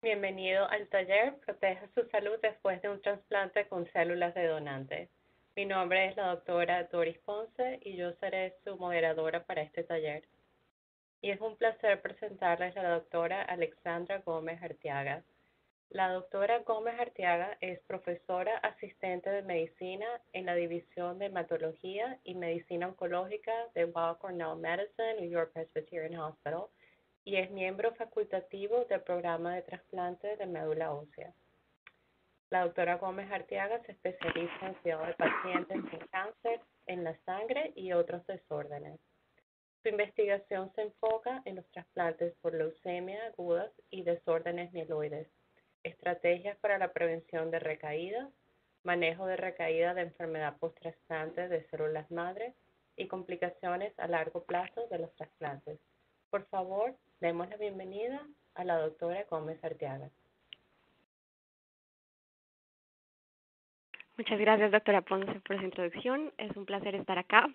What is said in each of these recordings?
Bienvenido al taller Proteja su salud después de un trasplante con células de donante. Mi nombre es la doctora Doris Ponce y yo seré su moderadora para este taller. Y es un placer presentarles a la doctora Alexandra Gómez Arteaga. La doctora Gómez Arteaga es profesora asistente de medicina en la División de Hematología y Medicina Oncológica de Weill Cornell Medicine, New York Presbyterian Hospital, y es miembro facultativo del programa de trasplante de médula ósea. La doctora Gómez Arteaga se especializa en cuidado de pacientes con cáncer en la sangre y otros desórdenes. Su investigación se enfoca en los trasplantes por leucemia agudas y desórdenes mieloides, estrategias para la prevención de recaídas, manejo de recaída de enfermedad post-trasplante de células madre y complicaciones a largo plazo de los trasplantes. Por favor, demos la bienvenida a la doctora Gómez Arteaga. Muchas gracias, doctora Ponce, por su introducción. Es un placer estar acá.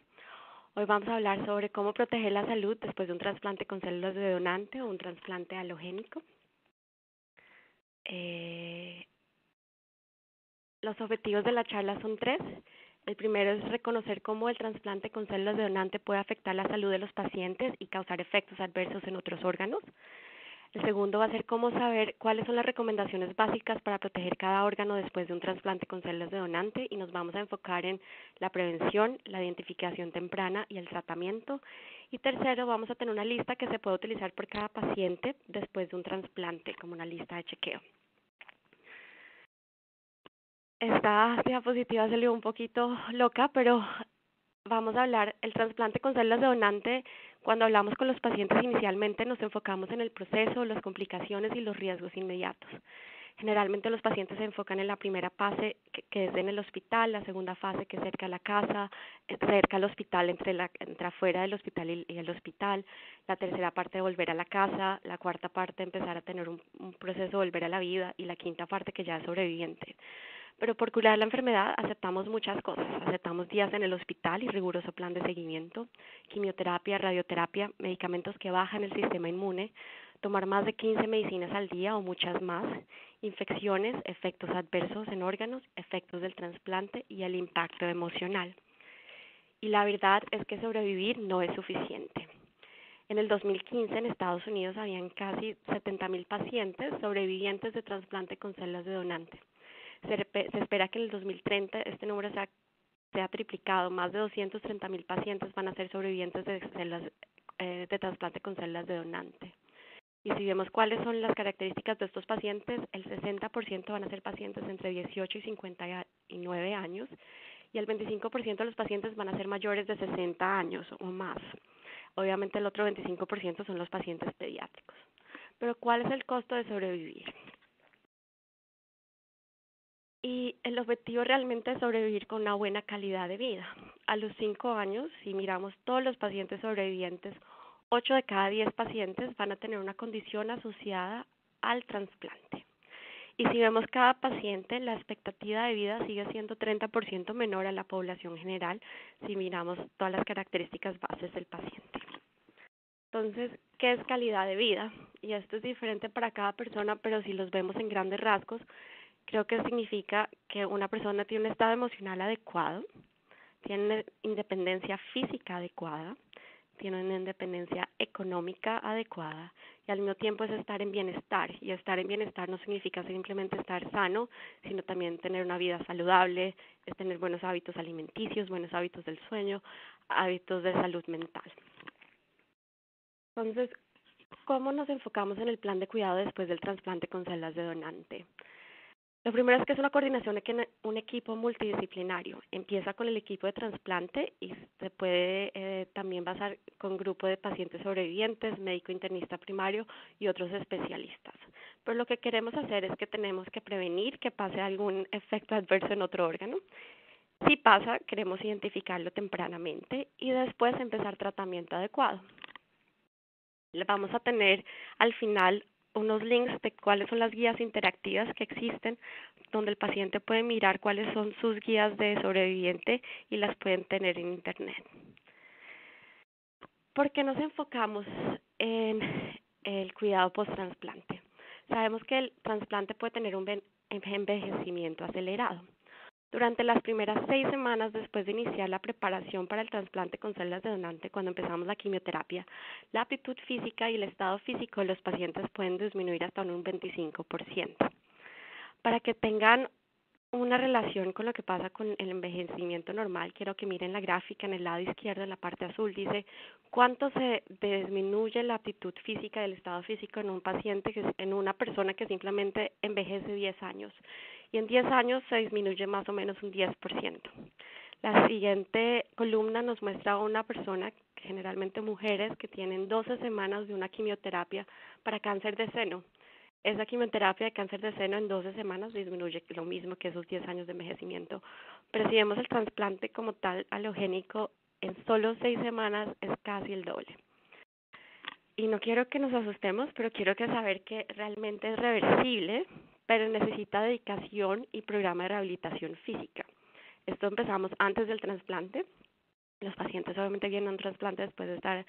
Hoy vamos a hablar sobre cómo proteger la salud después de un trasplante con células de donante o un trasplante halogénico. Los objetivos de la charla son tres. El primero es reconocer cómo el trasplante con células de donante puede afectar la salud de los pacientes y causar efectos adversos en otros órganos. El segundo va a ser cómo saber cuáles son las recomendaciones básicas para proteger cada órgano después de un trasplante con células de donante, y nos vamos a enfocar en la prevención, la identificación temprana y el tratamiento. Y tercero, vamos a tener una lista que se puede utilizar por cada paciente después de un trasplante, como una lista de chequeo. Esta diapositiva salió un poquito loca, pero vamos a hablar. El trasplante con células de donante, cuando hablamos con los pacientes inicialmente nos enfocamos en el proceso, las complicaciones y los riesgos inmediatos. Generalmente los pacientes se enfocan en la primera fase, que es en el hospital, la segunda fase, que es cerca a la casa, cerca al hospital, entre afuera del hospital y el hospital, la tercera parte de volver a la casa, la cuarta parte empezar a tener un proceso de volver a la vida, y la quinta parte que ya es sobreviviente. Pero por curar la enfermedad aceptamos muchas cosas. Aceptamos días en el hospital y riguroso plan de seguimiento, quimioterapia, radioterapia, medicamentos que bajan el sistema inmune, tomar más de 15 medicinas al día o muchas más, infecciones, efectos adversos en órganos, efectos del trasplante y el impacto emocional. Y la verdad es que sobrevivir no es suficiente. En el 2015 en Estados Unidos habían casi 70,000 pacientes sobrevivientes de trasplante con células de donante. Se espera que en el 2030 este número sea triplicado. Más de 230,000 pacientes van a ser sobrevivientes de células de trasplante con células de donante. Y si vemos cuáles son las características de estos pacientes, el 60% van a ser pacientes entre 18 y 59 años, y el 25% de los pacientes van a ser mayores de 60 años o más. Obviamente el otro 25% son los pacientes pediátricos. Pero ¿cuál es el costo de sobrevivir? Y el objetivo realmente es sobrevivir con una buena calidad de vida. A los 5 años, si miramos todos los pacientes sobrevivientes, 8 de cada 10 pacientes van a tener una condición asociada al trasplante. Y si vemos cada paciente, la expectativa de vida sigue siendo 30% menor a la población general si miramos todas las características bases del paciente. Entonces, ¿qué es calidad de vida? Y esto es diferente para cada persona, pero si los vemos en grandes rasgos, creo que significa que una persona tiene un estado emocional adecuado, tiene una independencia física adecuada, tiene una independencia económica adecuada, y al mismo tiempo es estar en bienestar. Y estar en bienestar no significa simplemente estar sano, sino también tener una vida saludable, es tener buenos hábitos alimenticios, buenos hábitos del sueño, hábitos de salud mental. Entonces, ¿cómo nos enfocamos en el plan de cuidado después del trasplante con células de donante? Lo primero es que es una coordinación de un equipo multidisciplinario. Empieza con el equipo de trasplante y se puede también basar con grupo de pacientes sobrevivientes, médico internista primario y otros especialistas. Pero lo que queremos hacer es que tenemos que prevenir que pase algún efecto adverso en otro órgano. Si pasa, queremos identificarlo tempranamente y después empezar tratamiento adecuado. Le vamos a tener al final unos links de cuáles son las guías interactivas que existen, donde el paciente puede mirar cuáles son sus guías de sobreviviente y las pueden tener en internet. ¿Por qué nos enfocamos en el cuidado post-trasplante? Sabemos que el trasplante puede tener un envejecimiento acelerado. Durante las primeras 6 semanas después de iniciar la preparación para el trasplante con células de donante, cuando empezamos la quimioterapia, la aptitud física y el estado físico de los pacientes pueden disminuir hasta un 25%. Para que tengan una relación con lo que pasa con el envejecimiento normal, quiero que miren la gráfica en el lado izquierdo, en la parte azul, dice cuánto se disminuye la aptitud física del estado físico en un paciente, en una persona que simplemente envejece 10 años. Y en 10 años se disminuye más o menos un 10%. La siguiente columna nos muestra a una persona, generalmente mujeres, que tienen 12 semanas de una quimioterapia para cáncer de seno. Esa quimioterapia de cáncer de seno en 12 semanas disminuye lo mismo que esos 10 años de envejecimiento. Pero si vemos el trasplante como tal alogénico, en solo 6 semanas es casi el doble. Y no quiero que nos asustemos, pero quiero que saber que realmente es reversible, pero necesita dedicación y programa de rehabilitación física. Esto empezamos antes del trasplante. Los pacientes obviamente vienen a un trasplante después de estar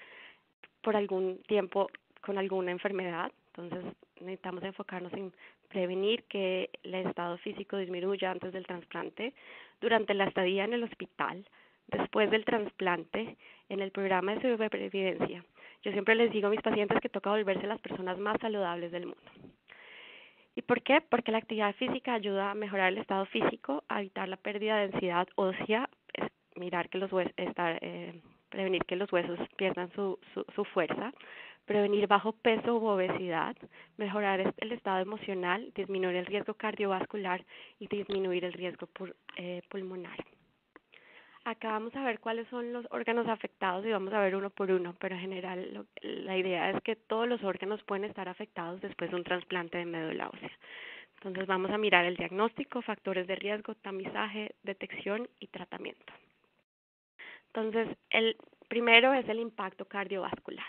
por algún tiempo con alguna enfermedad. Entonces necesitamos enfocarnos en prevenir que el estado físico disminuya antes del trasplante, durante la estadía en el hospital, después del trasplante, en el programa de supervivencia. Yo siempre les digo a mis pacientes que toca volverse las personas más saludables del mundo. ¿Y por qué? Porque la actividad física ayuda a mejorar el estado físico, a evitar la pérdida de densidad ósea, mirar que los huesos, prevenir que los huesos pierdan su fuerza, prevenir bajo peso u obesidad, mejorar el estado emocional, disminuir el riesgo cardiovascular y disminuir el riesgo pulmonar. Acá vamos a ver cuáles son los órganos afectados y vamos a ver uno por uno, pero en general la idea es que todos los órganos pueden estar afectados después de un trasplante de médula ósea. Entonces vamos a mirar el diagnóstico, factores de riesgo, tamizaje, detección y tratamiento. Entonces el primero es el impacto cardiovascular.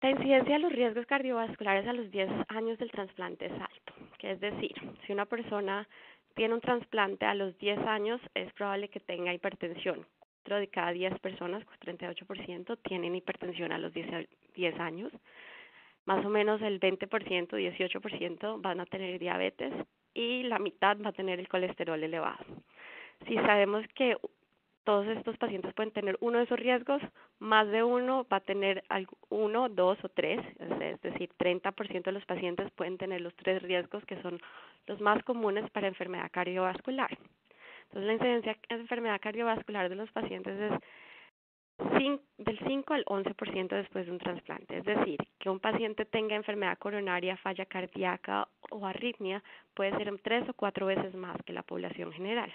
La incidencia de los riesgos cardiovasculares a los 10 años del trasplante es alto, que es decir, si una persona tiene un trasplante a los 10 años, es probable que tenga hipertensión. 4 de cada 10 personas, 38%, tienen hipertensión a los 10 años. Más o menos el 20%, 18% van a tener diabetes y la mitad va a tener el colesterol elevado. Si sabemos que todos estos pacientes pueden tener uno de esos riesgos, más de uno va a tener uno, dos o tres, es decir, 30% de los pacientes pueden tener los 3 riesgos que son los más comunes para enfermedad cardiovascular. Entonces, la incidencia de enfermedad cardiovascular de los pacientes es del 5 al 11% después de un trasplante. Es decir, que un paciente tenga enfermedad coronaria, falla cardíaca o arritmia puede ser 3 o 4 veces más que la población general.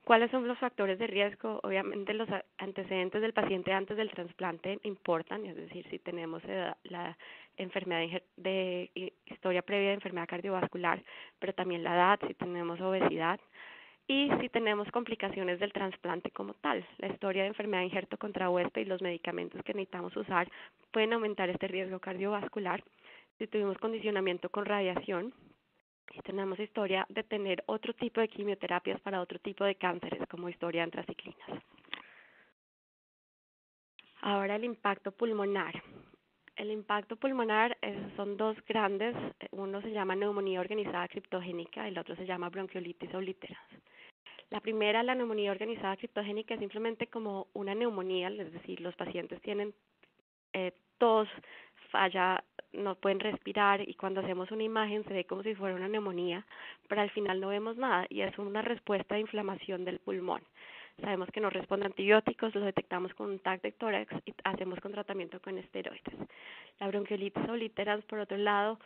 ¿Cuáles son los factores de riesgo? Obviamente los antecedentes del paciente antes del trasplante importan, es decir, si tenemos la enfermedad de historia previa de enfermedad cardiovascular, pero también la edad, si tenemos obesidad y si tenemos complicaciones del trasplante como tal. La historia de enfermedad de injerto contra huésped y los medicamentos que necesitamos usar pueden aumentar este riesgo cardiovascular. Si tuvimos condicionamiento con radiación, y tenemos historia de tener otro tipo de quimioterapias para otro tipo de cánceres, como historia de antraciclinas. Ahora el impacto pulmonar. El impacto pulmonar son 2 grandes, uno se llama neumonía organizada criptogénica y el otro se llama bronquiolitis obliterans. La primera, la neumonía organizada criptogénica, es simplemente como una neumonía, es decir, los pacientes tienen tos, falla, no pueden respirar y cuando hacemos una imagen se ve como si fuera una neumonía, pero al final no vemos nada y es una respuesta de inflamación del pulmón. Sabemos que no responde a antibióticos, lo detectamos con un TAC de tórax y hacemos con tratamiento con esteroides. La bronquiolitis obliterans, por otro lado,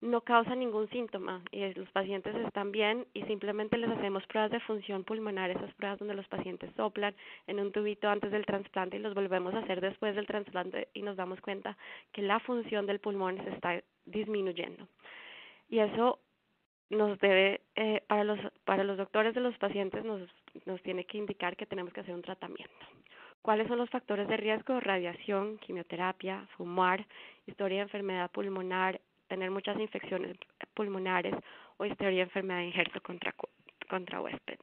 no causa ningún síntoma y los pacientes están bien y simplemente les hacemos pruebas de función pulmonar, esas pruebas donde los pacientes soplan en un tubito antes del trasplante y los volvemos a hacer después del trasplante y nos damos cuenta que la función del pulmón se está disminuyendo. Y eso nos debe, para los doctores de los pacientes nos tiene que indicar que tenemos que hacer un tratamiento. ¿Cuáles son los factores de riesgo? Radiación, quimioterapia, fumar, historia de enfermedad pulmonar, tener muchas infecciones pulmonares o historia de enfermedad de injerto contra huésped.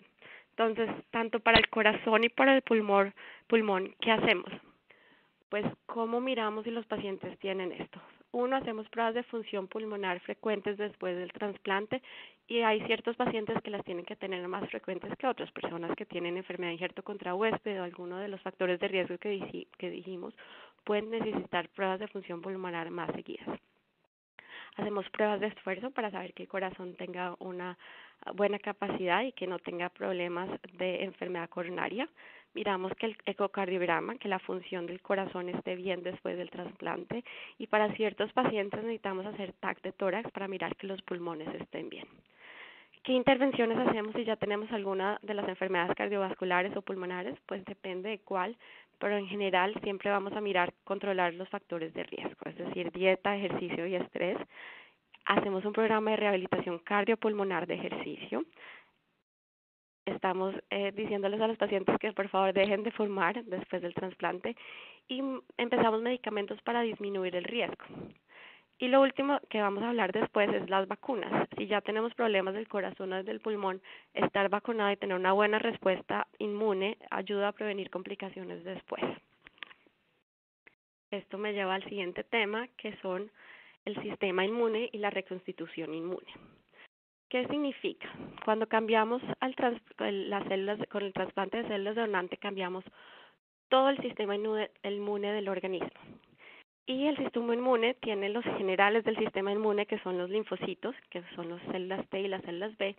Entonces, tanto para el corazón y para el pulmón, ¿qué hacemos? Pues, ¿cómo miramos si los pacientes tienen esto? Uno, hacemos pruebas de función pulmonar frecuentes después del trasplante y hay ciertos pacientes que las tienen que tener más frecuentes que otras personas que tienen enfermedad de injerto contrahuésped o alguno de los factores de riesgo que dijimos pueden necesitar pruebas de función pulmonar más seguidas. Hacemos pruebas de esfuerzo para saber que el corazón tenga una buena capacidad y que no tenga problemas de enfermedad coronaria. Miramos que el ecocardiograma, que la función del corazón esté bien después del trasplante, y para ciertos pacientes necesitamos hacer TAC de tórax para mirar que los pulmones estén bien. ¿Qué intervenciones hacemos si ya tenemos alguna de las enfermedades cardiovasculares o pulmonares? Pues depende de cuál, pero en general siempre vamos a mirar controlar los factores de riesgo, es decir, dieta, ejercicio y estrés. Hacemos un programa de rehabilitación cardiopulmonar de ejercicio. Estamos diciéndoles a los pacientes que por favor dejen de fumar después del trasplante y empezamos medicamentos para disminuir el riesgo. Y lo último que vamos a hablar después es las vacunas. Si ya tenemos problemas del corazón o del pulmón, estar vacunado y tener una buena respuesta inmune ayuda a prevenir complicaciones después. Esto me lleva al siguiente tema, que son el sistema inmune y la reconstitución inmune. ¿Qué significa? Cuando cambiamos las células, con el trasplante de células de donante, cambiamos todo el sistema inmune del organismo. Y el sistema inmune tiene los generales del sistema inmune, que son los linfocitos, que son las células T y las células B,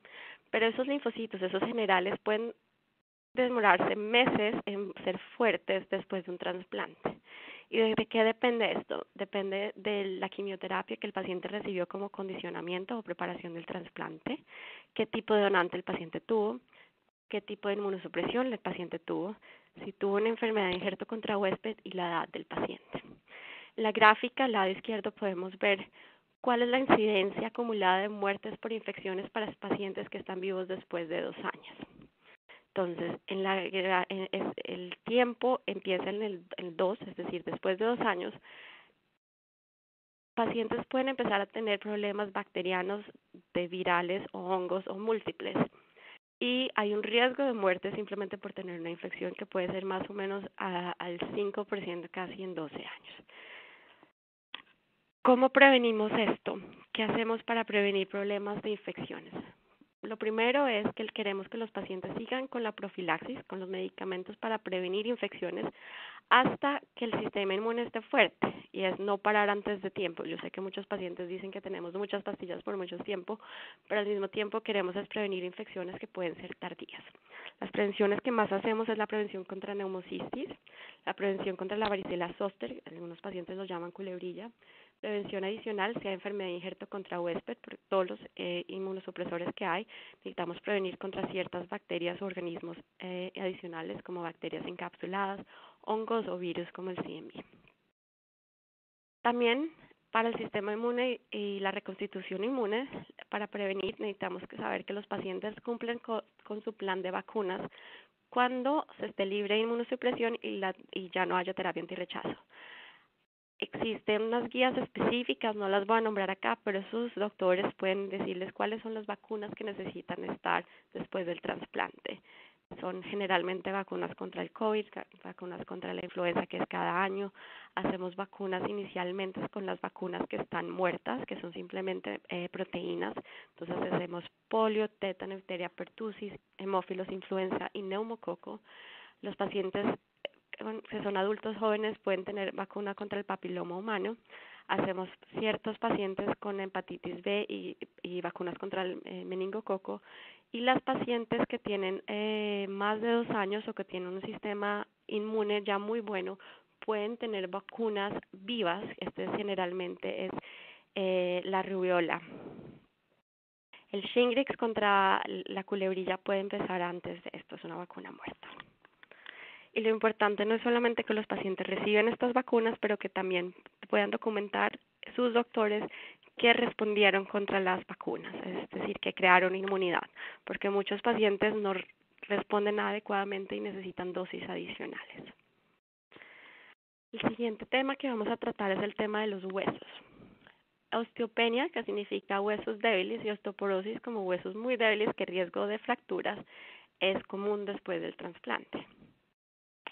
pero esos linfocitos, esos generales, pueden demorarse meses en ser fuertes después de un trasplante. ¿Y de qué depende esto? Depende de la quimioterapia que el paciente recibió como condicionamiento o preparación del trasplante, qué tipo de donante el paciente tuvo, qué tipo de inmunosupresión el paciente tuvo, si tuvo una enfermedad de injerto contrahuésped y la edad del paciente. En la gráfica al lado izquierdo podemos ver cuál es la incidencia acumulada de muertes por infecciones para los pacientes que están vivos después de 2 años. Entonces, el tiempo empieza en el 2, es decir, después de 2 años, pacientes pueden empezar a tener problemas bacterianos, de virales o hongos o múltiples. Y hay un riesgo de muerte simplemente por tener una infección que puede ser más o menos al 5% casi en 12 años. ¿Cómo prevenimos esto? ¿Qué hacemos para prevenir problemas de infecciones? Lo primero es que queremos que los pacientes sigan con la profilaxis, con los medicamentos para prevenir infecciones, hasta que el sistema inmune esté fuerte, y es no parar antes de tiempo. Yo sé que muchos pacientes dicen que tenemos muchas pastillas por mucho tiempo, pero al mismo tiempo queremos es prevenir infecciones que pueden ser tardías. Las prevenciones que más hacemos es la prevención contra neumocistis, la prevención contra la varicela zoster, algunos pacientes lo llaman culebrilla, prevención adicional, si hay enfermedad de injerto contrahuésped, por todos los inmunosupresores que hay, necesitamos prevenir contra ciertas bacterias o organismos adicionales como bacterias encapsuladas, hongos o virus como el CMV. También para el sistema inmune y la reconstitución inmune, para prevenir necesitamos saber que los pacientes cumplen con su plan de vacunas cuando se esté libre de inmunosupresión y ya no haya terapia antirrechazo. Existen unas guías específicas, no las voy a nombrar acá, pero sus doctores pueden decirles cuáles son las vacunas que necesitan estar después del trasplante. Son generalmente vacunas contra el COVID, vacunas contra la influenza, que es cada año. Hacemos vacunas inicialmente con las vacunas que están muertas, que son simplemente proteínas. Entonces hacemos polio, tétano, difteria, pertussis, hemófilos, influenza y neumococo. Los pacientes que son adultos jóvenes pueden tener vacuna contra el papiloma humano. Hacemos ciertos pacientes con hepatitis B y vacunas contra el meningococo. Y las pacientes que tienen más de 2 años o que tienen un sistema inmune ya muy bueno pueden tener vacunas vivas. Este generalmente es la rubiola. El Shingrix contra la culebrilla puede empezar antes de esto, es una vacuna muerta. Y lo importante no es solamente que los pacientes reciban estas vacunas, pero que también puedan documentar sus doctores que respondieron contra las vacunas, es decir, que crearon inmunidad, porque muchos pacientes no responden adecuadamente y necesitan dosis adicionales. El siguiente tema que vamos a tratar es el tema de los huesos. Osteopenia, que significa huesos débiles, y osteoporosis como huesos muy débiles que riesgo de fracturas es común después del trasplante.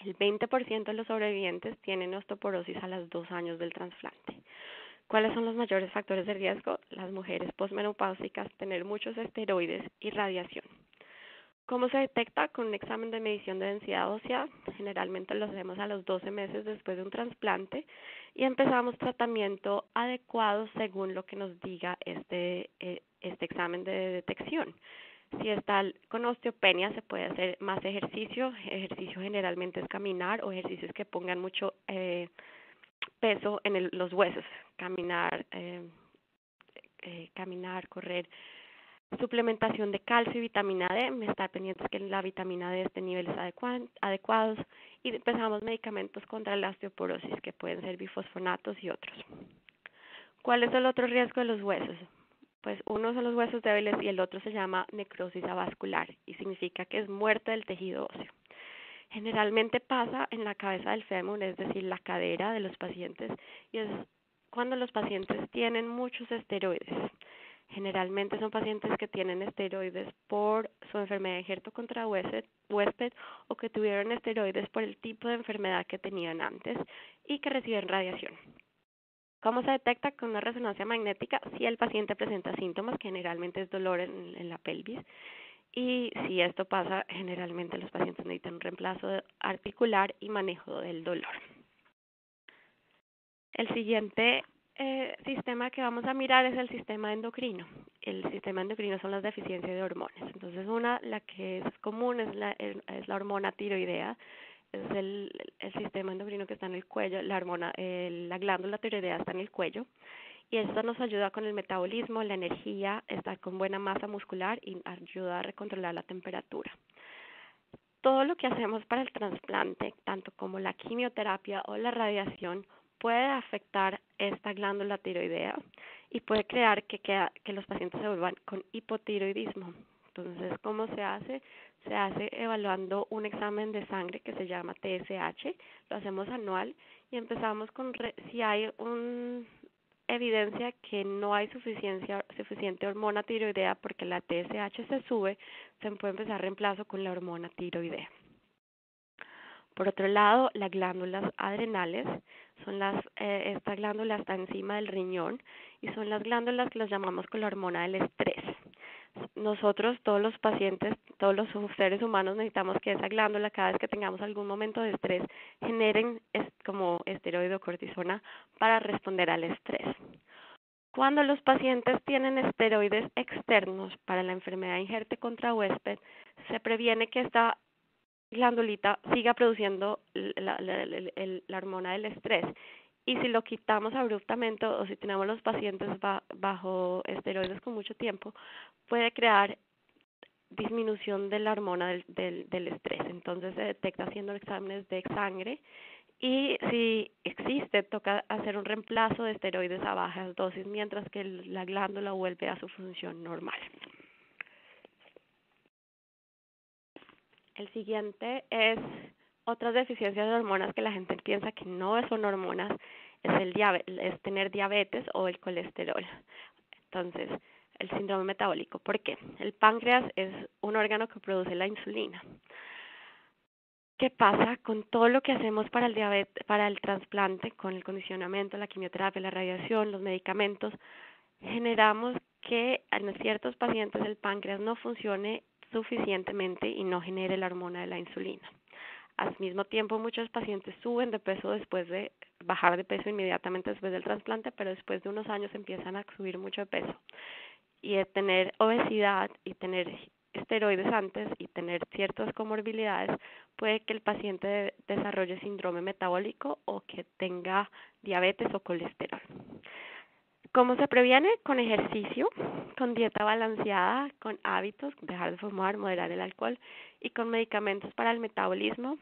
El 20% de los sobrevivientes tienen osteoporosis a los 2 años del trasplante. ¿Cuáles son los mayores factores de riesgo? Las mujeres posmenopáusicas, tener muchos esteroides y radiación. ¿Cómo se detecta? Con un examen de medición de densidad ósea. Generalmente lo hacemos a los 12 meses después de un trasplante y empezamos tratamiento adecuado según lo que nos diga este examen de detección. Si está con osteopenia, se puede hacer más ejercicio. Ejercicio generalmente es caminar o ejercicios que pongan mucho peso en los huesos. Caminar, correr. Suplementación de calcio y vitamina D, estar pendientes que la vitamina D esté en niveles adecuados y empezamos medicamentos contra la osteoporosis que pueden ser bifosfonatos y otros. ¿Cuál es el otro riesgo de los huesos? Pues uno son los huesos débiles y el otro se llama necrosis avascular y significa que es muerte del tejido óseo. Generalmente pasa en la cabeza del fémur, es decir, la cadera de los pacientes, y es cuando los pacientes tienen muchos esteroides. Generalmente son pacientes que tienen esteroides por su enfermedad de injerto contra huésped o que tuvieron esteroides por el tipo de enfermedad que tenían antes y que reciben radiación. ¿Cómo se detecta? Con una resonancia magnética si el paciente presenta síntomas, que generalmente es dolor en la pelvis, y si esto pasa, generalmente los pacientes necesitan un reemplazo articular y manejo del dolor. El siguiente sistema que vamos a mirar es el sistema endocrino. El sistema endocrino son las deficiencias de hormonas. Entonces, la que es común es la hormona tiroidea. Es el sistema endocrino que está en el cuello. La glándula tiroidea está en el cuello. Y esto nos ayuda con el metabolismo, la energía, estar con buena masa muscular y ayuda a recontrolar la temperatura. Todo lo que hacemos para el trasplante, tanto como la quimioterapia o la radiación, puede afectar esta glándula tiroidea y puede crear que los pacientes se vuelvan con hipotiroidismo. Entonces, ¿cómo se hace? Se hace evaluando un examen de sangre que se llama TSH, lo hacemos anual y empezamos con si hay evidencia que no hay suficiente hormona tiroidea porque la TSH se sube, se puede empezar reemplazo con la hormona tiroidea. Por otro lado, las glándulas adrenales esta glándula está encima del riñón y son las glándulas que las llamamos con la hormona del estrés. Nosotros, todos los pacientes, todos los seres humanos necesitamos que esa glándula, cada vez que tengamos algún momento de estrés, generen como esteroide o cortisona para responder al estrés. Cuando los pacientes tienen esteroides externos para la enfermedad de injerto contra huésped, se previene que esta glandulita siga produciendo la hormona del estrés. Y si lo quitamos abruptamente o si tenemos los pacientes bajo esteroides con mucho tiempo, puede crear disminución de la hormona del estrés. Entonces se detecta haciendo exámenes de sangre y si existe, toca hacer un reemplazo de esteroides a bajas dosis mientras que la glándula vuelve a su función normal. El siguiente es otras deficiencias de hormonas que la gente piensa que no son hormonas, es tener diabetes o el colesterol. Entonces, el síndrome metabólico. ¿Por qué? El páncreas es un órgano que produce la insulina. ¿Qué pasa con todo lo que hacemos para el diabetes, para el trasplante, con el condicionamiento, la quimioterapia, la radiación, los medicamentos? Generamos que en ciertos pacientes el páncreas no funcione suficientemente y no genere la hormona de la insulina. Al mismo tiempo, muchos pacientes suben de peso después de bajar de peso inmediatamente después del trasplante, pero después de unos años empiezan a subir mucho de peso. Y tener obesidad y tener esteroides antes y tener ciertas comorbilidades puede que el paciente desarrolle síndrome metabólico o que tenga diabetes o colesterol. ¿Cómo se previene? Con ejercicio, con dieta balanceada, con hábitos, dejar de fumar, moderar el alcohol y con medicamentos para el metabolismo,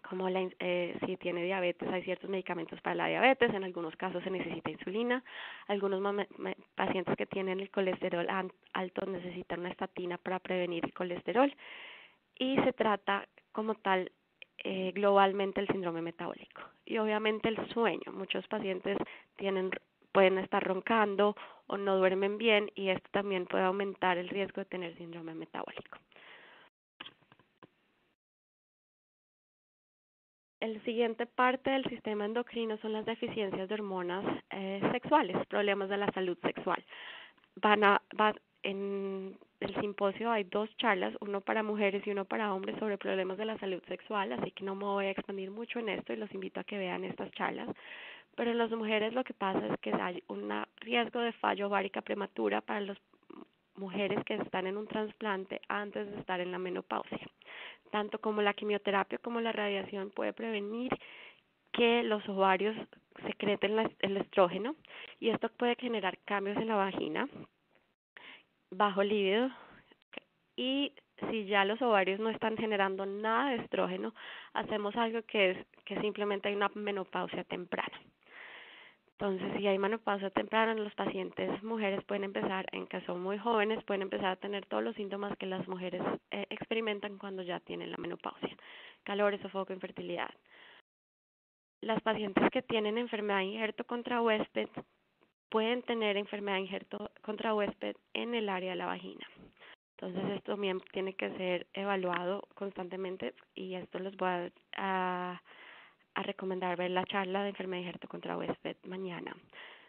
como si tiene diabetes, hay ciertos medicamentos para la diabetes, en algunos casos se necesita insulina, algunos pacientes que tienen el colesterol alto necesitan una estatina para prevenir el colesterol y se trata como tal globalmente el síndrome metabólico. Y obviamente el sueño, muchos pacientes pueden estar roncando o no duermen bien y esto también puede aumentar el riesgo de tener síndrome metabólico. El siguiente parte del sistema endocrino son las deficiencias de hormonas sexuales, problemas de la salud sexual. En el simposio hay 2 charlas, uno para mujeres y uno para hombres sobre problemas de la salud sexual, así que no me voy a expandir mucho en esto y los invito a que vean estas charlas. Pero en las mujeres lo que pasa es que hay un riesgo de fallo ovárica prematura para las mujeres que están en un trasplante antes de estar en la menopausia. Tanto como la quimioterapia como la radiación puede prevenir que los ovarios secreten el estrógeno y esto puede generar cambios en la vagina, bajo líbido y si ya los ovarios no están generando nada de estrógeno, hacemos algo que simplemente hay una menopausia temprana. Entonces, si hay menopausia temprana, los pacientes mujeres pueden empezar, en que son muy jóvenes, pueden empezar a tener todos los síntomas que las mujeres experimentan cuando ya tienen la menopausia: calor, sofoco, infertilidad. Las pacientes que tienen enfermedad de injerto contra huésped pueden tener enfermedad de injerto contra huésped en el área de la vagina. Entonces, esto también tiene que ser evaluado constantemente y esto les voy a recomendar ver la charla de enfermedad de injerto contra huésped mañana.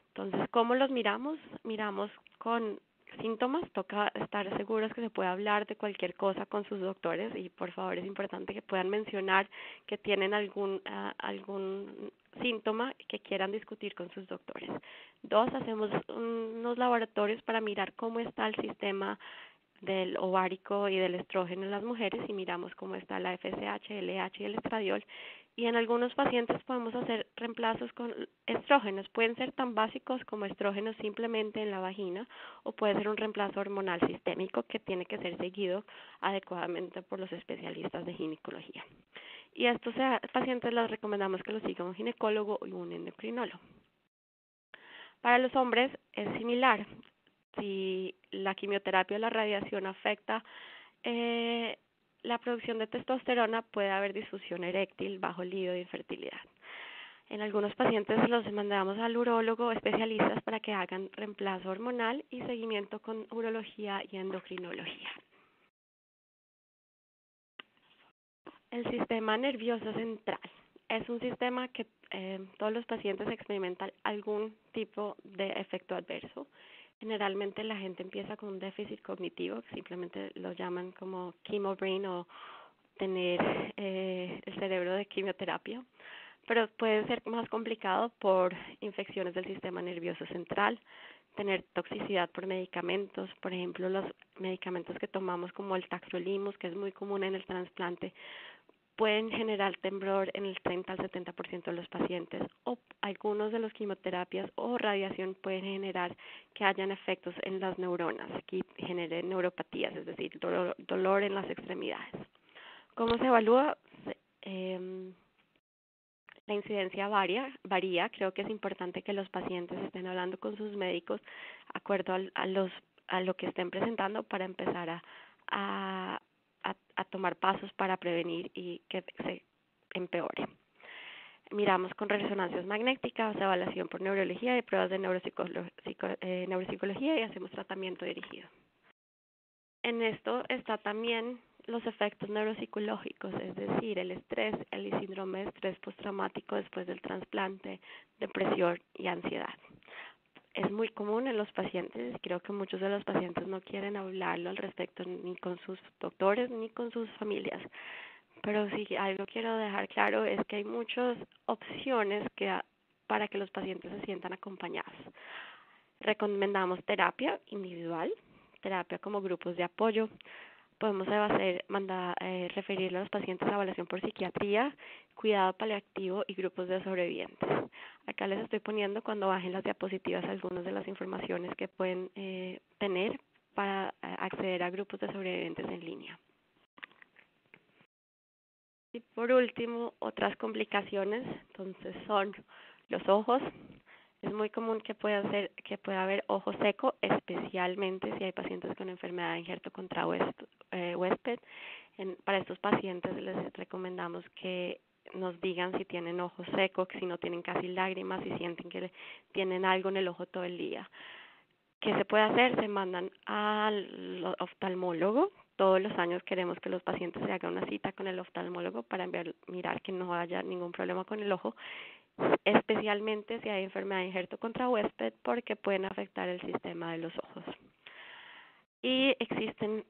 Entonces, ¿cómo los miramos? Miramos con síntomas, toca estar seguros que se puede hablar de cualquier cosa con sus doctores y por favor es importante que puedan mencionar que tienen algún síntoma que quieran discutir con sus doctores. 2, hacemos unos laboratorios para mirar cómo está el sistema del ovárico y del estrógeno en las mujeres y miramos cómo está la FSH, el LH y el estradiol. Y en algunos pacientes podemos hacer reemplazos con estrógenos. Pueden ser tan básicos como estrógenos simplemente en la vagina o puede ser un reemplazo hormonal sistémico que tiene que ser seguido adecuadamente por los especialistas de ginecología. Y a estos pacientes les recomendamos que los siga un ginecólogo y un endocrinólogo. Para los hombres es similar. Si la quimioterapia o la radiación afecta la producción de testosterona, puede haber disfunción eréctil, bajo líbido e infertilidad. En algunos pacientes los mandamos al urólogo, especialistas para que hagan reemplazo hormonal y seguimiento con urología y endocrinología. El sistema nervioso central es un sistema que todos los pacientes experimentan algún tipo de efecto adverso. Generalmente la gente empieza con un déficit cognitivo, que simplemente lo llaman como chemo brain o tener el cerebro de quimioterapia, pero puede ser más complicado por infecciones del sistema nervioso central, tener toxicidad por medicamentos, por ejemplo los medicamentos que tomamos como el tacrolimus, que es muy común en el trasplante, pueden generar temblor en el 30 al 70% de los pacientes, o algunos de las quimioterapias o radiación pueden generar que hayan efectos en las neuronas, que generen neuropatías, es decir, dolor en las extremidades. ¿Cómo se evalúa? La incidencia varía. Creo que es importante que los pacientes estén hablando con sus médicos de acuerdo a lo que estén presentando para empezar a tomar pasos para prevenir y que se empeore. Miramos con resonancias magnéticas, evaluación por neurología y pruebas de neuropsicología y hacemos tratamiento dirigido. En esto está también los efectos neuropsicológicos, es decir, el estrés, el síndrome de estrés postraumático después del trasplante, depresión y ansiedad. Es muy común en los pacientes, creo que muchos de los pacientes no quieren hablarlo al respecto ni con sus doctores ni con sus familias, pero sí algo quiero dejar claro es que hay muchas opciones para que los pacientes se sientan acompañados. Recomendamos terapia individual, terapia como grupos de apoyo. Podemos referirle a los pacientes a evaluación por psiquiatría, cuidado paliativo y grupos de sobrevivientes. Acá les estoy poniendo, cuando bajen las diapositivas, algunas de las informaciones que pueden tener para acceder a grupos de sobrevivientes en línea. Y por último, otras complicaciones, entonces son los ojos. Es muy común que pueda haber ojo seco, especialmente si hay pacientes con enfermedad de injerto contra huésped. Para estos pacientes les recomendamos que nos digan si tienen ojo seco, si no tienen casi lágrimas, si sienten que tienen algo en el ojo todo el día. ¿Qué se puede hacer? Se mandan al oftalmólogo todos los años queremos que los pacientes se hagan una cita con el oftalmólogo para mirar que no haya ningún problema con el ojo, especialmente si hay enfermedad de injerto contra huésped, porque pueden afectar el sistema de los ojos. Y existen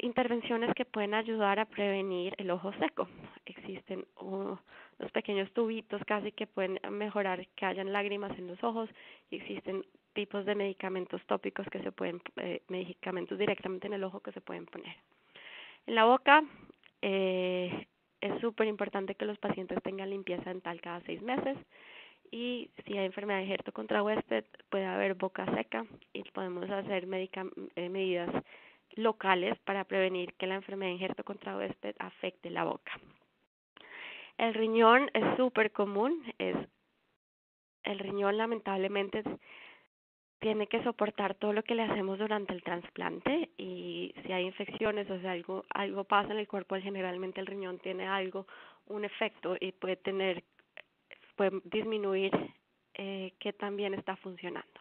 intervenciones que pueden ayudar a prevenir el ojo seco. Existen unos pequeños tubitos casi que pueden mejorar que hayan lágrimas en los ojos, y existen tipos de medicamentos tópicos que se pueden, medicamentos directamente en el ojo que se pueden poner. En la boca, es súper importante que los pacientes tengan limpieza dental cada 6 meses. Y si hay enfermedad de injerto contra huésped, puede haber boca seca y podemos hacer medidas locales para prevenir que la enfermedad de injerto contra huésped afecte la boca. El riñón es súper común. El riñón lamentablemente tiene que soportar todo lo que le hacemos durante el trasplante, y si hay infecciones o sea algo pasa en el cuerpo, generalmente el riñón tiene un efecto y puede disminuir que también está funcionando.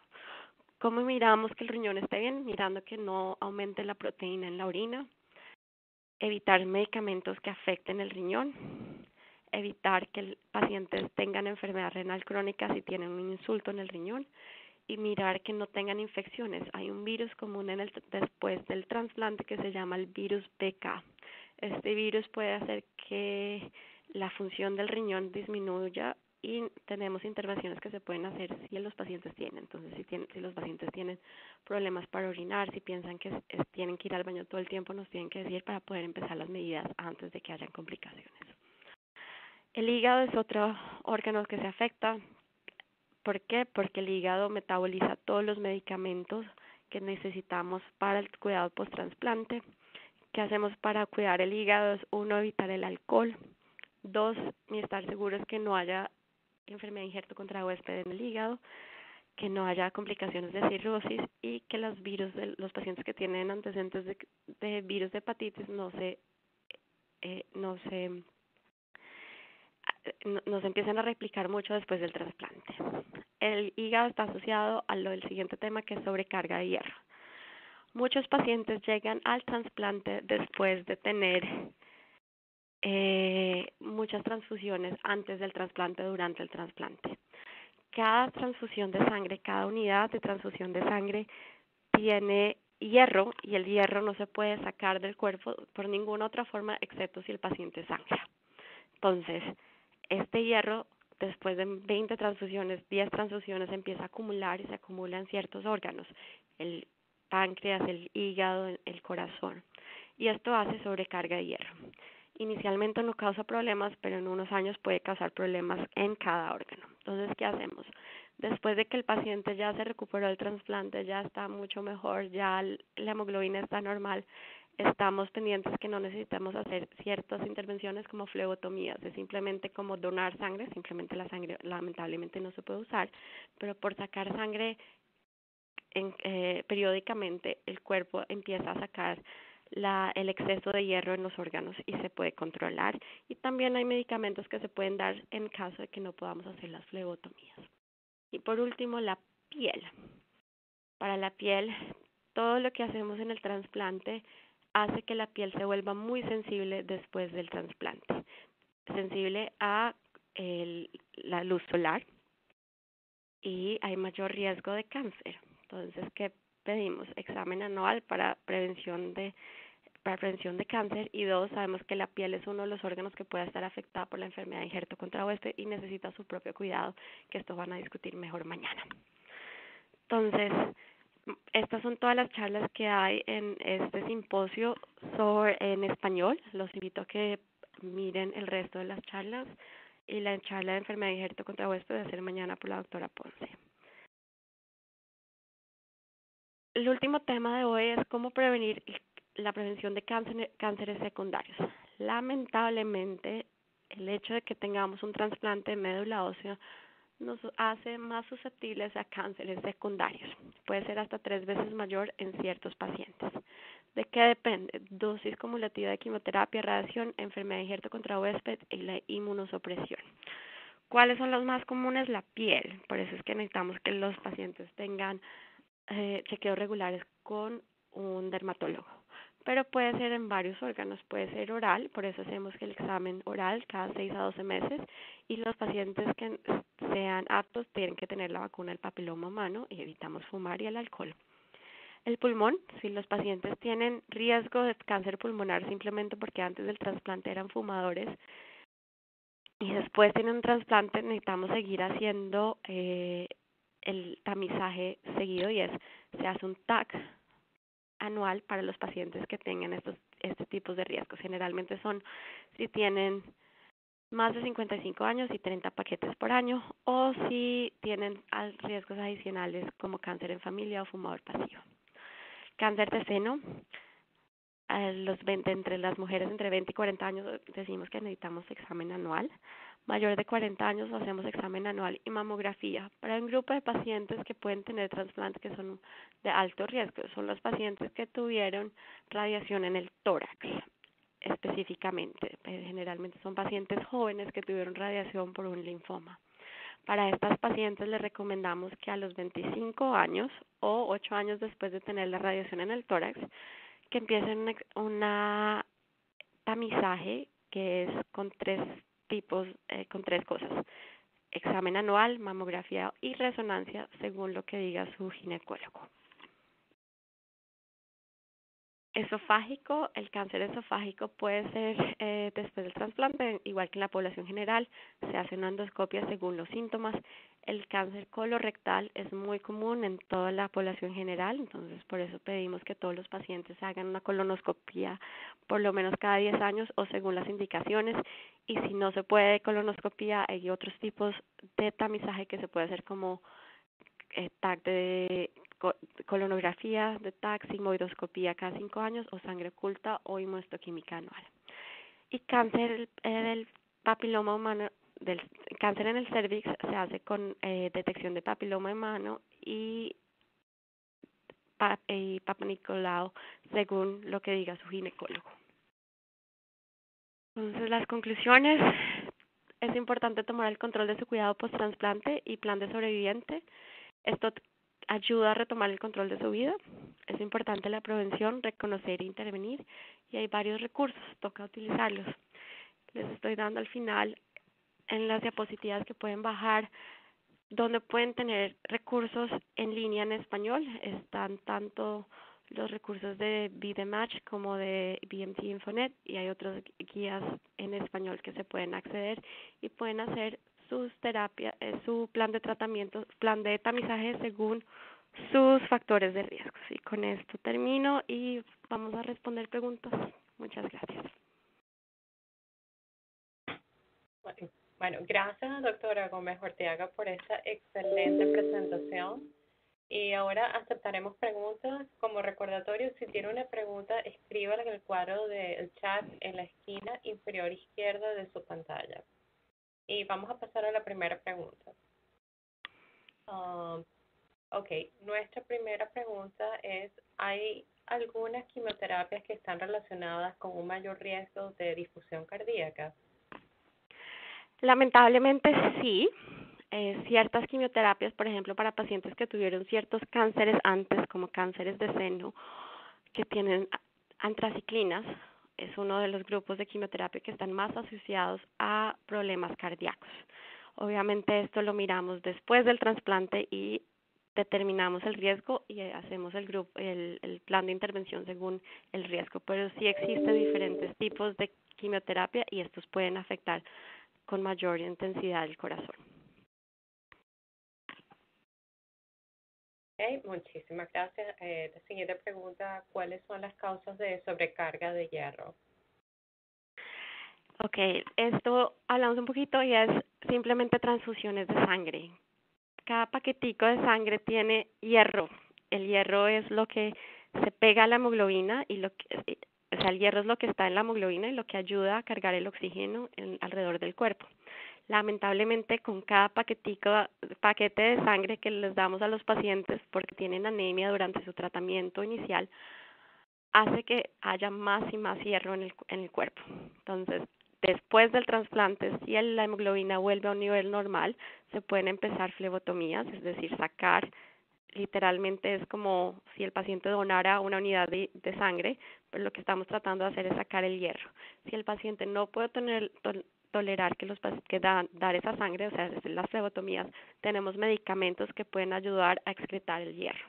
¿Cómo miramos que el riñón esté bien? Mirando que no aumente la proteína en la orina, evitar medicamentos que afecten el riñón, evitar que el pacientes tengan enfermedad renal crónica si tienen un insulto en el riñón, y mirar que no tengan infecciones. Hay un virus común después del trasplante que se llama el virus BK. Este virus puede hacer que la función del riñón disminuya, y tenemos intervenciones que se pueden hacer si los pacientes tienen. Entonces, si los pacientes tienen problemas para orinar, si piensan que tienen que ir al baño todo el tiempo, nos tienen que decir para poder empezar las medidas antes de que hayan complicaciones. El hígado es otro órgano que se afecta. ¿Por qué? Porque el hígado metaboliza todos los medicamentos que necesitamos para el cuidado post-trasplante. ¿Qué hacemos para cuidar el hígado? Es 1, evitar el alcohol. 2, estar seguros que no haya enfermedad de injerto contra huésped en el hígado, que no haya complicaciones de cirrosis, y que los pacientes que tienen antecedentes de virus de hepatitis no se empiecen a replicar mucho después del trasplante. El hígado está asociado a lo del siguiente tema, que es sobrecarga de hierro. Muchos pacientes llegan al trasplante después de tener muchas transfusiones antes del trasplante, durante el trasplante. Cada transfusión de sangre, cada unidad de transfusión de sangre tiene hierro, y el hierro no se puede sacar del cuerpo por ninguna otra forma excepto si el paciente sangra. Entonces, este hierro, después de 20 transfusiones, 10 transfusiones, empieza a acumular, y se acumula en ciertos órganos, el páncreas, el hígado, el corazón, y esto hace sobrecarga de hierro. Inicialmente no causa problemas, pero en unos años puede causar problemas en cada órgano. Entonces, ¿qué hacemos? Después de que el paciente ya se recuperó del trasplante, ya está mucho mejor, ya la hemoglobina está normal, estamos pendientes que no necesitamos hacer ciertas intervenciones como flebotomías, es simplemente como donar sangre. Simplemente la sangre lamentablemente no se puede usar, pero por sacar sangre periódicamente el cuerpo empieza a sacar el exceso de hierro en los órganos y se puede controlar. Y también hay medicamentos que se pueden dar en caso de que no podamos hacer las flebotomías. Y por último, la piel. Para la piel, todo lo que hacemos en el trasplante hace que la piel se vuelva muy sensible después del trasplante, sensible a la luz solar, y hay mayor riesgo de cáncer. Entonces, ¿qué pedimos? Examen anual para prevención de cáncer. Y 2, sabemos que la piel es uno de los órganos que puede estar afectada por la enfermedad de injerto contra huésped y necesita su propio cuidado, que esto van a discutir mejor mañana. Entonces, estas son todas las charlas que hay en este simposio en español. Los invito a que miren el resto de las charlas, y la charla de enfermedad de injerto contra huésped va a ser mañana por la doctora Ponce. El último tema de hoy es cómo prevenir la prevención de cánceres secundarios. Lamentablemente, el hecho de que tengamos un trasplante de médula ósea nos hace más susceptibles a cánceres secundarios. Puede ser hasta 3 veces mayor en ciertos pacientes. ¿De qué depende? Dosis cumulativa de quimioterapia, radiación, enfermedad de injerto contra huésped y la inmunosupresión. ¿Cuáles son los más comunes? La piel. Por eso es que necesitamos que los pacientes tengan chequeos regulares con un dermatólogo. pero puede ser en varios órganos, puede ser oral, por eso hacemos el examen oral cada 6 a 12 meses y los pacientes que sean aptos tienen que tener la vacuna del papiloma humano y evitamos fumar y el alcohol. El pulmón, si los pacientes tienen riesgo de cáncer pulmonar simplemente porque antes del trasplante eran fumadores y después tienen un trasplante, necesitamos seguir haciendo el tamizaje seguido y se hace un TAC anual para los pacientes que tengan estos tipos de riesgos. Generalmente son si tienen más de 55 años y 30 paquetes por año o si tienen riesgos adicionales como cáncer en familia o fumador pasivo. Cáncer de seno, entre las mujeres entre 20 y 40 años decimos que necesitamos examen anual. Mayor de 40 años hacemos examen anual y mamografía. Para un grupo de pacientes que pueden tener trasplantes que son de alto riesgo, son los pacientes que tuvieron radiación en el tórax específicamente. Generalmente son pacientes jóvenes que tuvieron radiación por un linfoma. Para estas pacientes les recomendamos que a los 25 años o 8 años después de tener la radiación en el tórax, que empiecen una tamizaje que es con con tres cosas: examen anual, mamografía y resonancia, según lo que diga su ginecólogo. Esofágico, el cáncer esofágico puede ser después del trasplante, igual que en la población general, se hace una endoscopia según los síntomas. El cáncer colorectal es muy común en toda la población general, entonces por eso pedimos que todos los pacientes hagan una colonoscopia por lo menos cada 10 años o según las indicaciones. Y si no se puede colonoscopia, hay otros tipos de tamizaje que se puede hacer como TAC de colonografía de TAC, sigmoidoscopía cada 5 años o sangre oculta o inmunohistoquímica anual. Y cáncer del papiloma humano, del cáncer en el cervix se hace con detección de papiloma humano y Papa Nicolau según lo que diga su ginecólogo. Entonces, las conclusiones: es importante tomar el control de su cuidado post-trasplante y plan de sobreviviente. Esto ayuda a retomar el control de su vida. Es importante la prevención, reconocer e intervenir, y hay varios recursos, toca utilizarlos. Les estoy dando al final en las diapositivas que pueden bajar, donde pueden tener recursos en línea en español. Están tanto los recursos de BDMatch como de BMT Infonet y hay otros guías en español que se pueden acceder y pueden hacer sus terapias, su plan de tratamiento, plan de tamizaje según sus factores de riesgo. Y con esto termino y vamos a responder preguntas. Muchas gracias. Bueno, gracias, doctora Gómez Orteaga, por esta excelente presentación. Y ahora aceptaremos preguntas. Como recordatorio, si tiene una pregunta, escríbala en el cuadro del chat en la esquina inferior izquierda de su pantalla. Y vamos a pasar a la primera pregunta. Ok, nuestra primera pregunta es: ¿hay algunas quimioterapias que están relacionadas con un mayor riesgo de disfunción cardíaca? Lamentablemente sí. Ciertas quimioterapias, por ejemplo, para pacientes que tuvieron ciertos cánceres antes, como cánceres de seno, que tienen antraciclinas, es uno de los grupos de quimioterapia que están más asociados a problemas cardíacos. Obviamente esto lo miramos después del trasplante y determinamos el riesgo y hacemos el plan de intervención según el riesgo, pero sí existen diferentes tipos de quimioterapia y estos pueden afectar con mayor intensidad el corazón. Okay, muchísimas gracias. La siguiente pregunta: ¿cuáles son las causas de sobrecarga de hierro? Ok, esto hablamos un poquito y es simplemente transfusiones de sangre. Cada paquetico de sangre tiene hierro. El hierro es lo que se pega a la hemoglobina y el hierro es lo que está en la hemoglobina y lo que ayuda a cargar el oxígeno alrededor del cuerpo. Lamentablemente, con cada paquete de sangre que les damos a los pacientes porque tienen anemia durante su tratamiento inicial, hace que haya más y más hierro en el cuerpo. Entonces, después del trasplante, si la hemoglobina vuelve a un nivel normal, se pueden empezar flebotomías, es decir, sacar literalmente es como si el paciente donara una unidad de sangre, pero lo que estamos tratando de hacer es sacar el hierro. Si el paciente no puede tolerar que dar esa sangre, o sea, desde las flebotomías, tenemos medicamentos que pueden ayudar a excretar el hierro.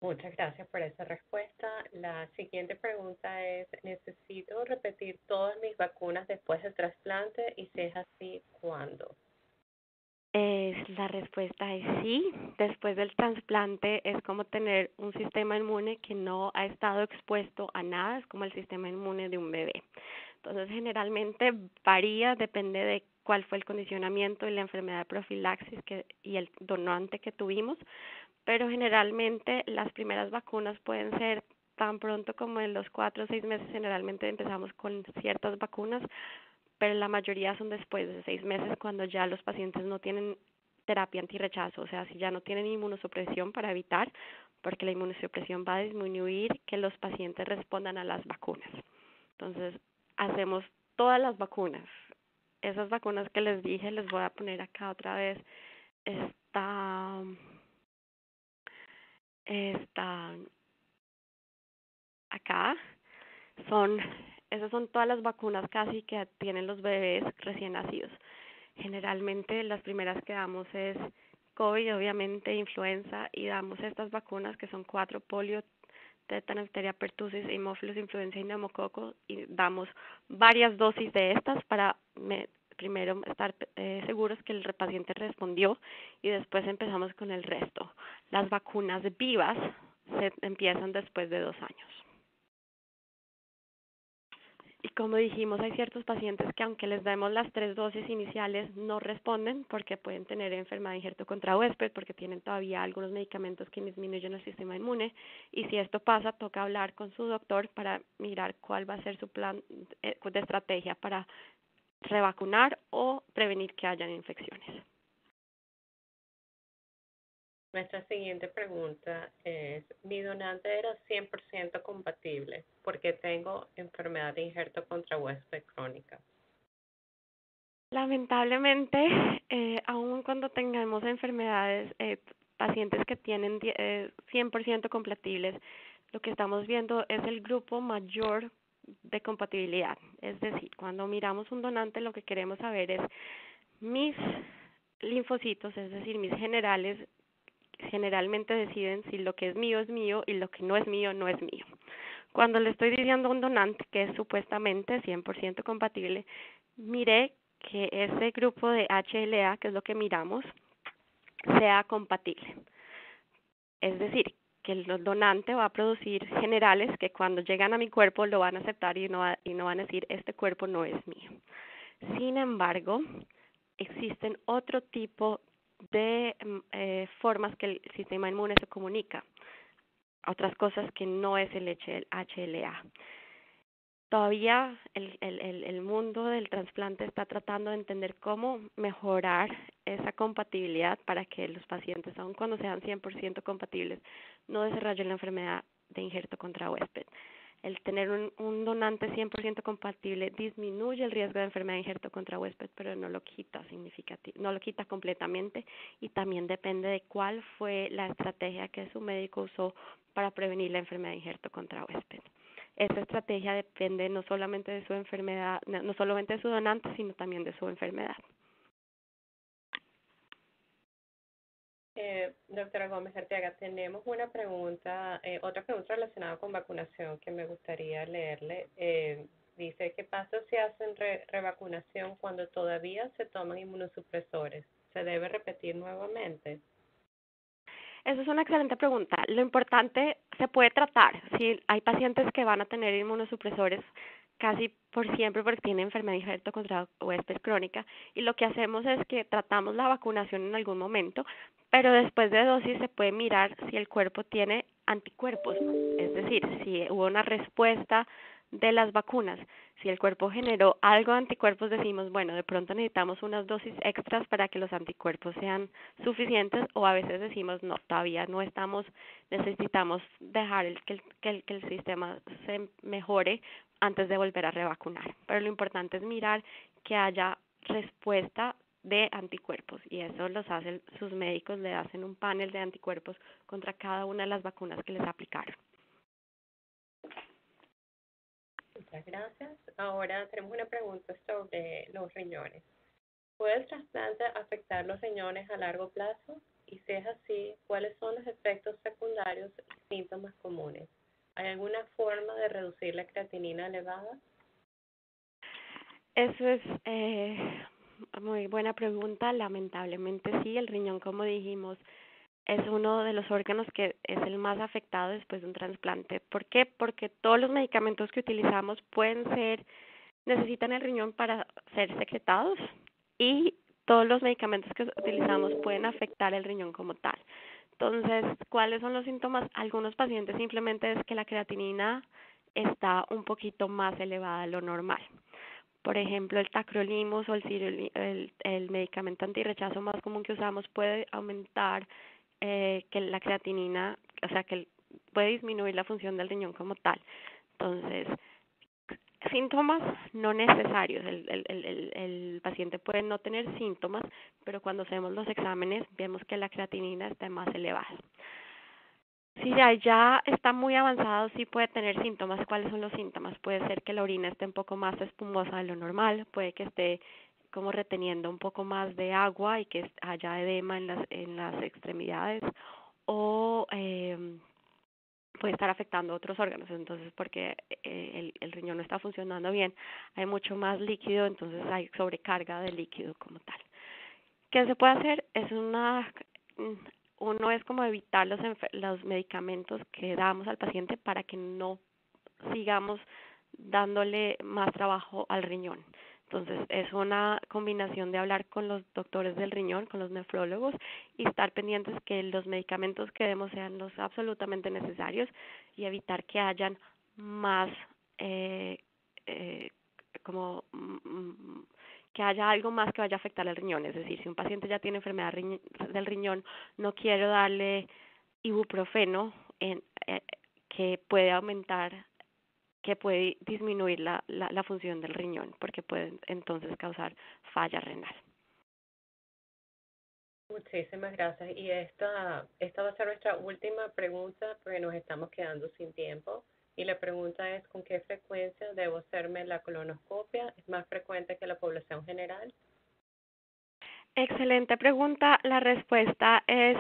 Muchas gracias por esa respuesta. La siguiente pregunta es, ¿necesito repetir todas mis vacunas después del trasplante? Y si es así, ¿cuándo? La respuesta es sí. Después del trasplante es como tener un sistema inmune que no ha estado expuesto a nada, es como el sistema inmune de un bebé. Entonces, generalmente varía, depende de cuál fue el condicionamiento y la enfermedad de profilaxis y el donante que tuvimos, pero generalmente las primeras vacunas pueden ser tan pronto como en los 4 o 6 meses. Generalmente empezamos con ciertas vacunas, pero la mayoría son después de 6 meses cuando ya los pacientes no tienen terapia antirrechazo, o sea, si ya no tienen inmunosupresión para evitar, porque la inmunosupresión va a disminuir que los pacientes respondan a las vacunas. Entonces, hacemos todas las vacunas. Esas vacunas que les dije, les voy a poner acá otra vez. Está, está acá. Esas son todas las vacunas casi que tienen los bebés recién nacidos. Generalmente las primeras que damos es COVID, obviamente influenza, y damos estas vacunas que son 4: polio, tétano, difteria, pertussis, hemófilos, influenza y neumococo, y damos varias dosis de estas para primero estar seguros que el paciente respondió y después empezamos con el resto. Las vacunas vivas se empiezan después de 2 años. Y como dijimos, hay ciertos pacientes que aunque les demos las 3 dosis iniciales no responden porque pueden tener enfermedad de injerto contra huésped, porque tienen todavía algunos medicamentos que disminuyen el sistema inmune. Y si esto pasa, toca hablar con su doctor para mirar cuál va a ser su plan de estrategia para revacunar o prevenir que hayan infecciones. Nuestra siguiente pregunta es, mi donante era 100% compatible porque tengo enfermedad de injerto contra huésped crónica. Lamentablemente, aun cuando tengamos enfermedades, pacientes que tienen 100% compatibles, lo que estamos viendo es el grupo mayor de compatibilidad. Es decir, cuando miramos un donante, lo que queremos saber es mis linfocitos, es decir, mis generales, generalmente deciden si lo que es mío y lo que no es mío no es mío. Cuando le estoy diciendo a un donante que es supuestamente 100% compatible, miré que ese grupo de HLA, que es lo que miramos, sea compatible. Es decir, que el donante va a producir generales que cuando llegan a mi cuerpo lo van a aceptar y no van a decir, este cuerpo no es mío. Sin embargo, existen otro tipo de formas que el sistema inmune se comunica, otras cosas que no es el HLA. Todavía el mundo del trasplante está tratando de entender cómo mejorar esa compatibilidad para que los pacientes, aun cuando sean 100% compatibles, no desarrollen la enfermedad de injerto contra huésped. El tener un donante 100% compatible disminuye el riesgo de enfermedad de injerto contra huésped, pero no lo quita no lo quita completamente, y también depende de cuál fue la estrategia que su médico usó para prevenir la enfermedad de injerto contra huésped. Esta estrategia depende no solamente de su enfermedad, no solamente de su donante, sino también de su enfermedad. Doctora Gómez Arteaga, tenemos una pregunta, otra pregunta relacionada con vacunación que me gustaría leerle. Dice, ¿qué pasa si hacen revacunación cuando todavía se toman inmunosupresores? ¿Se debe repetir nuevamente? Esa es una excelente pregunta. Lo importante, se puede tratar. Si hay pacientes que van a tener inmunosupresores casi por siempre porque tienen enfermedad de injerto contra huésped crónica, y lo que hacemos es que tratamos la vacunación en algún momento, pero después de dosis se puede mirar si el cuerpo tiene anticuerpos, si hubo una respuesta de las vacunas. Si el cuerpo generó algo de anticuerpos, decimos, bueno, de pronto necesitamos unas dosis extras para que los anticuerpos sean suficientes, o a veces decimos, no, todavía no estamos, necesitamos dejar que el sistema se mejore antes de volver a revacunar. Pero lo importante es mirar que haya respuesta de anticuerpos y eso los hacen sus médicos, le hacen un panel de anticuerpos contra cada una de las vacunas que les aplicaron. Muchas gracias. Ahora tenemos una pregunta sobre los riñones. ¿Puede el trasplante afectar los riñones a largo plazo? Y si es así, ¿cuáles son los efectos secundarios y síntomas comunes? ¿Hay alguna forma de reducir la creatinina elevada? Eso es muy buena pregunta. Lamentablemente sí, el riñón, como dijimos, es uno de los órganos que es el más afectado después de un trasplante. ¿Por qué? Porque todos los medicamentos que utilizamos necesitan el riñón para ser secretados y todos los medicamentos que utilizamos pueden afectar el riñón como tal. Entonces, ¿cuáles son los síntomas? Algunos pacientes simplemente es que la creatinina está un poquito más elevada de lo normal. Por ejemplo, el tacrolimus o el medicamento antirrechazo más común que usamos puede aumentar que la creatinina, o sea, puede disminuir la función del riñón como tal. Entonces, síntomas no necesarios. El paciente puede no tener síntomas, pero cuando hacemos los exámenes vemos que la creatinina está más elevada. Si ya está muy avanzado, sí puede tener síntomas. ¿Cuáles son los síntomas? Puede ser que la orina esté un poco más espumosa de lo normal, puede que esté como reteniendo un poco más de agua y que haya edema en las extremidades o puede estar afectando otros órganos. Entonces, porque el riñón no está funcionando bien, hay mucho más líquido, entonces hay sobrecarga de líquido como tal. ¿Qué se puede hacer? Uno es como evitar los medicamentos que damos al paciente para que no sigamos dándole más trabajo al riñón. Entonces, es una combinación de hablar con los doctores del riñón, con los nefrólogos, y estar pendientes que los medicamentos que demos sean los absolutamente necesarios y evitar que hayan más, eh, eh, como, que haya algo más que vaya a afectar al riñón. Es decir, si un paciente ya tiene enfermedad del riñón, no quiero darle ibuprofeno que puede aumentar, que puede disminuir la función del riñón, porque puede entonces causar falla renal. Muchísimas gracias. Y esta va a ser nuestra última pregunta porque nos estamos quedando sin tiempo. Y la pregunta es, ¿con qué frecuencia debo hacerme la colonoscopia? ¿Es más frecuente que la población general? Excelente pregunta. La respuesta es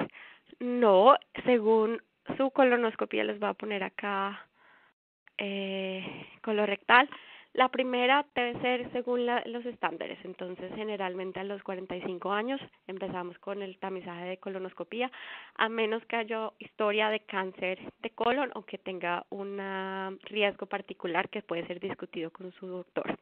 no. Según su colonoscopia, les voy a poner acá colorectal. La primera debe ser según los estándares. Entonces, generalmente a los 45 años empezamos con el tamizaje de colonoscopia, a menos que haya historia de cáncer de colon o que tenga un riesgo particular que puede ser discutido con su doctor.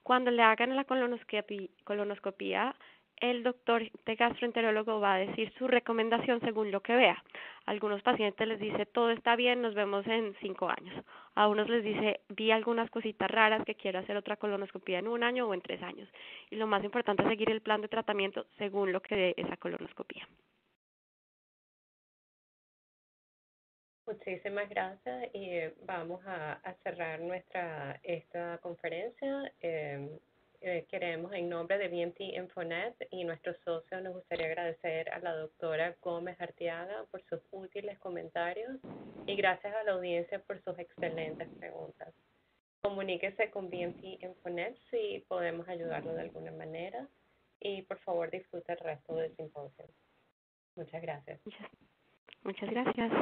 Cuando le hagan la colonoscopia, el doctor de gastroenterólogo va a decir su recomendación según lo que vea. A algunos pacientes les dice, todo está bien, nos vemos en 5 años. A unos les dice, vi algunas cositas raras que quiero hacer otra colonoscopia en 1 año o en 3 años. Y lo más importante es seguir el plan de tratamiento según lo que dé esa colonoscopia. Muchísimas gracias y vamos a cerrar esta conferencia. Queremos, en nombre de BMT Infonet y nuestros socios, nos gustaría agradecer a la doctora Gómez Arteaga por sus útiles comentarios y gracias a la audiencia por sus excelentes preguntas. Comuníquese con BMT Infonet si podemos ayudarlo de alguna manera y por favor disfrute el resto del simposio. Muchas gracias. Muchas gracias.